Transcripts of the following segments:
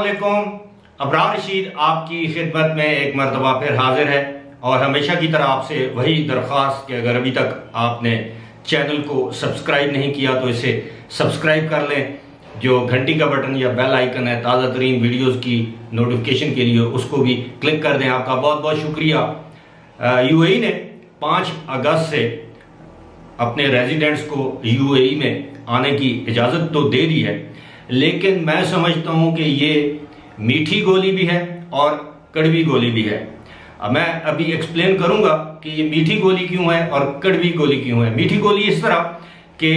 अस्सलामुअलैकुम। अबरार रशीद आपकी खिदमत में एक मरतबा फिर हाजिर है और हमेशा की तरह आपसे वही दरख्वास्त कि अगर अभी तक आपने चैनल को सब्सक्राइब नहीं किया तो इसे सब्सक्राइब कर लें। जो घंटी का बटन या बेल आइकन है ताज़ा तरीन वीडियोज़ की नोटिफिकेशन के लिए उसको भी क्लिक कर दें। आपका बहुत बहुत शुक्रिया। यूएई ने 5 अगस्त से अपने रेजिडेंट्स को यूएई में आने की इजाज़त तो दे दी है, लेकिन मैं समझता हूं कि ये मीठी गोली भी है और कड़वी गोली भी है। अब मैं अभी एक्सप्लेन करूंगा कि ये मीठी गोली क्यों है और कड़वी गोली क्यों है। मीठी गोली इस तरह कि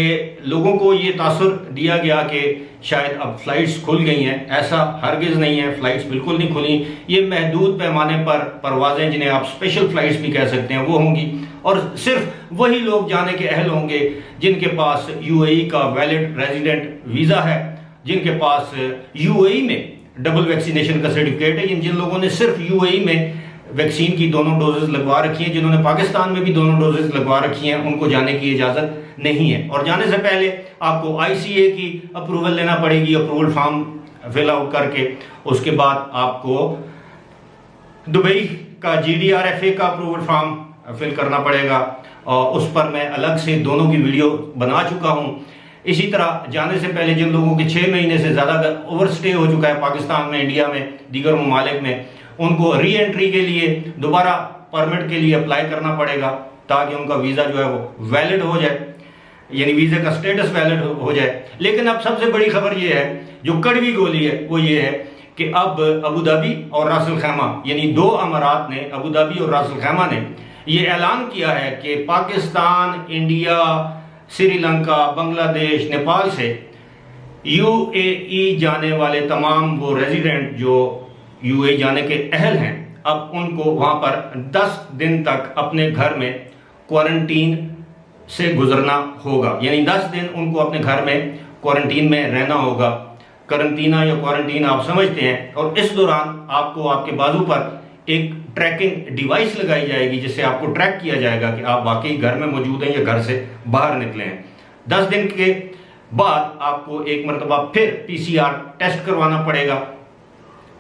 लोगों को ये तासुर दिया गया कि शायद अब फ्लाइट्स खुल गई हैं, ऐसा हरगिज़ नहीं है। फ्लाइट्स बिल्कुल नहीं खुली। ये महदूद पैमाने पर परवाजें, जिन्हें आप स्पेशल फ्लाइट्स भी कह सकते हैं, वो होंगी और सिर्फ वही लोग जाने के अहल होंगे जिनके पास यूएई का वैलिड रेजिडेंट वीज़ा है, जिनके पास यूएई में डबल वैक्सीनेशन का सर्टिफिकेट है, जिन लोगों ने सिर्फ यूएई में वैक्सीन की दोनों डोजेज लगवा रखी हैं, जिन्होंने पाकिस्तान में भी दोनों डोजेज लगवा रखी हैं, उनको जाने की इजाज़त नहीं है। और जाने से पहले आपको आईसीए की अप्रूवल लेना पड़ेगी, अप्रूवल फॉर्म फिल आउट करके। उसके बाद आपको दुबई का GDRFA का अप्रूवल फॉर्म फिल करना पड़ेगा और उस पर मैं अलग से दोनों की वीडियो बना चुका हूं। इसी तरह जाने से पहले जिन लोगों के 6 महीने से ज़्यादा ओवर स्टे हो चुका है पाकिस्तान में, इंडिया में, दीगर ममालिक में, उनको री एंट्री के लिए दोबारा परमिट के लिए अप्लाई करना पड़ेगा ताकि उनका वीज़ा जो है वो वैलिड हो जाए, यानी वीज़े का स्टेटस वैलिड हो जाए। लेकिन अब सबसे बड़ी खबर ये है, जो कड़वी गोली है वो ये है कि अब अबू धाबी और रास अल खैमा, यानी 2 अमारात ने, अबू धाबी और रास अल खैमा ने ये ऐलान किया है कि पाकिस्तान, इंडिया, श्रीलंका, बांग्लादेश, नेपाल से यूएई जाने वाले तमाम वो रेजिडेंट जो यूएई जाने के अहल हैं, अब उनको वहाँ पर 10 दिन तक अपने घर में क्वारंटीन से गुजरना होगा। यानी 10 दिन उनको अपने घर में क्वारंटीन में रहना होगा। करंटीना या क्वारंटीन आप समझते हैं। और इस दौरान आपको आपके बाजू पर एक ट्रैकिंग डिवाइस लगाई जाएगी जिससे आपको ट्रैक किया जाएगा कि आप वाकई घर में मौजूद हैं या घर से बाहर निकले हैं। 10 दिन के बाद आपको एक मरतबा फिर PCR टेस्ट करवाना पड़ेगा।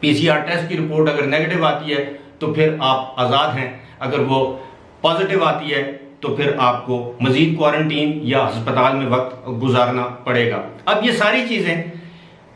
PCR टेस्ट की रिपोर्ट अगर नेगेटिव आती है तो फिर आप आज़ाद हैं, अगर वो पॉजिटिव आती है तो फिर आपको मजीद क्वारंटीन या अस्पताल में वक्त गुजारना पड़ेगा। अब ये सारी चीज़ें,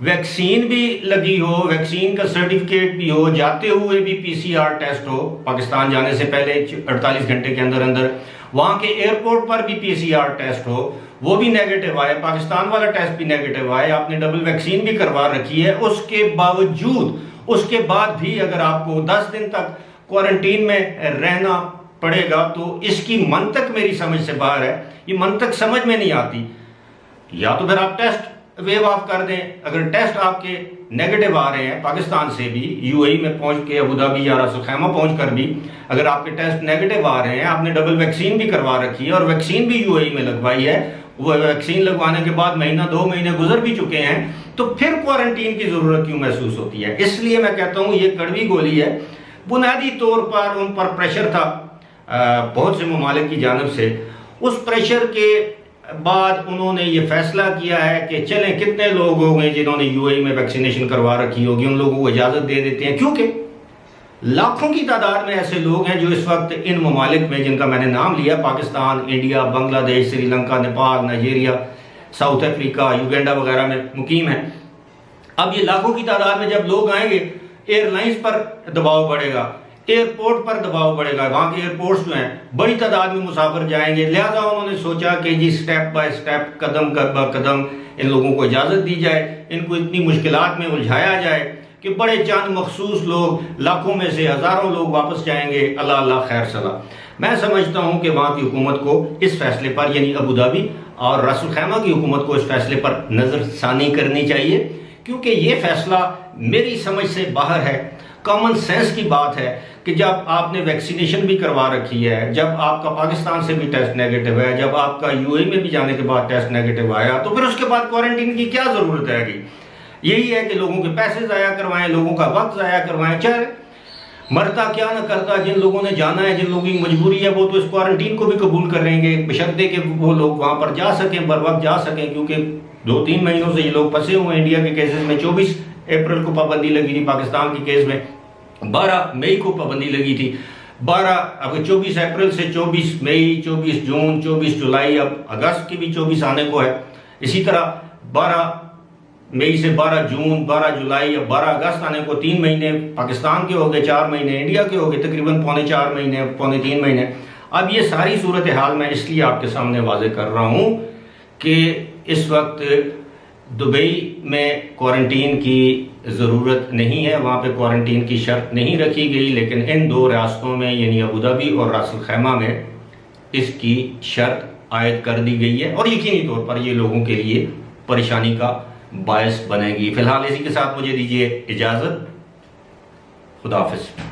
वैक्सीन भी लगी हो, वैक्सीन का सर्टिफिकेट भी हो, जाते हुए भी PCR टेस्ट हो, पाकिस्तान जाने से पहले 48 घंटे के अंदर अंदर, वहाँ के एयरपोर्ट पर भी PCR टेस्ट हो, वो भी नेगेटिव आए, पाकिस्तान वाला टेस्ट भी नेगेटिव आए, आपने डबल वैक्सीन भी करवा रखी है, उसके बावजूद, उसके बाद भी अगर आपको 10 दिन तक क्वारंटीन में रहना पड़ेगा तो इसकी मंतक मेरी समझ से बाहर है। ये मंतक समझ में नहीं आती। या तो फिर आप टेस्ट वेव ऑफ कर दें। अगर टेस्ट आपके नेगेटिव आ रहे हैं पाकिस्तान से भी, यूएई में पहुंच के, अबू धाबी या रास अल खैमा पहुंच कर भी अगर आपके टेस्ट नेगेटिव आ रहे हैं, आपने डबल वैक्सीन भी करवा रखी है और वैक्सीन भी यूएई में लगवाई है, वो वैक्सीन लगवाने के बाद महीना 2 महीने गुजर भी चुके हैं, तो फिर क्वारंटीन की जरूरत क्यों महसूस होती है? इसलिए मैं कहता हूँ ये कड़वी गोली है। बुनियादी तौर पर उन पर प्रेशर था बहुत से ममालिक की जानिब से। उस प्रेशर के बाद उन्होंने ये फैसला किया है कि चलें, कितने लोग होंगे जिन्होंने यूएई में वैक्सीनेशन करवा रखी होगी, उन लोगों को इजाज़त दे देते हैं, क्योंकि लाखों की तादाद में ऐसे लोग हैं जो इस वक्त इन ममालिक में, जिनका मैंने नाम लिया, Pakistan, India, Bangladesh, Sri Lanka, Nepal, Nigeria, south Africa, Uganda वगैरह में मुकीम हैं। अब ये लाखों की तादाद में जब लोग आएंगे, एयरलाइंस पर दबाव बढ़ेगा, एयरपोर्ट पर दबाव बढ़ेगा, वहाँ के एयरपोर्ट्स जो हैं बड़ी तादाद में मुसाफिर जाएंगे। लिहाजा उन्होंने सोचा कि जी स्टेप बाय स्टेप, कदम ब कदम इन लोगों को इजाज़त दी जाए, इनको इतनी मुश्किलात में उलझाया जाए कि बड़े चंद मखसूस लोग, लाखों में से हज़ारों लोग वापस जाएंगे। अल्लाह अल्लाह खैर सला। मैं समझता हूँ कि वहाँ की हुकूमत को इस फैसले पर, यानी अबू धाबी और रास अल खैमा की हुकूमत को इस फैसले पर नज़रसानी करनी चाहिए, क्योंकि ये फैसला मेरी समझ से बाहर है। कॉमन सेंस की बात है कि जब आपने वैक्सीनेशन भी करवा रखी है, जब आपका पाकिस्तान से भी टेस्ट नेगेटिव है, जब आपका यूएई में भी जाने के बाद टेस्ट नेगेटिव आया, तो फिर उसके बाद क्वारंटीन की क्या ज़रूरत है? यही है कि लोगों के पैसे ज़ाया करवाएं, लोगों का वक्त ज़ाया करवाएं। चाहे मरता क्या न करता, जिन लोगों ने जाना है, जिन लोगों की मजबूरी है, वो तो इस क्वारंटीन को भी कबूल करेंगे, बशर्ते कि वो लोग वहाँ पर जा सकें, बर वक्त जा सकें, क्योंकि 2-3 महीनों से ये लोग फंसे हुए हैं। इंडिया के केसेस में 24 अप्रैल को पाबंदी लगी थी पाकिस्तान के केस में, 12 मई को पाबंदी लगी थी, 24 अप्रैल से 24 मई, 24 जून, 24 जुलाई, अब अगस्त की भी 24 आने को है। इसी तरह 12 मई से 12 जून, 12 जुलाई, अब 12 अगस्त आने को 3 महीने पाकिस्तान के हो गए, 4 महीने इंडिया के हो गए, तकरीबन पौने 4 महीने, पौने 3 महीने। अब ये सारी सूरत हाल मैं इसलिए आपके सामने वाजे कर रहा हूँ कि इस वक्त दुबई में क्वारंटीन की ज़रूरत नहीं है, वहाँ पे क्वारंटीन की शर्त नहीं रखी गई, लेकिन इन 2 रियासतों में यानी अबू धाबी और रास अल खैमा में इसकी शर्त आयद कर दी गई है और यकीनी तौर पर ये लोगों के लिए परेशानी का बायस बनेगी। फिलहाल इसी के साथ मुझे दीजिए इजाज़त। खुदा हाफिज़।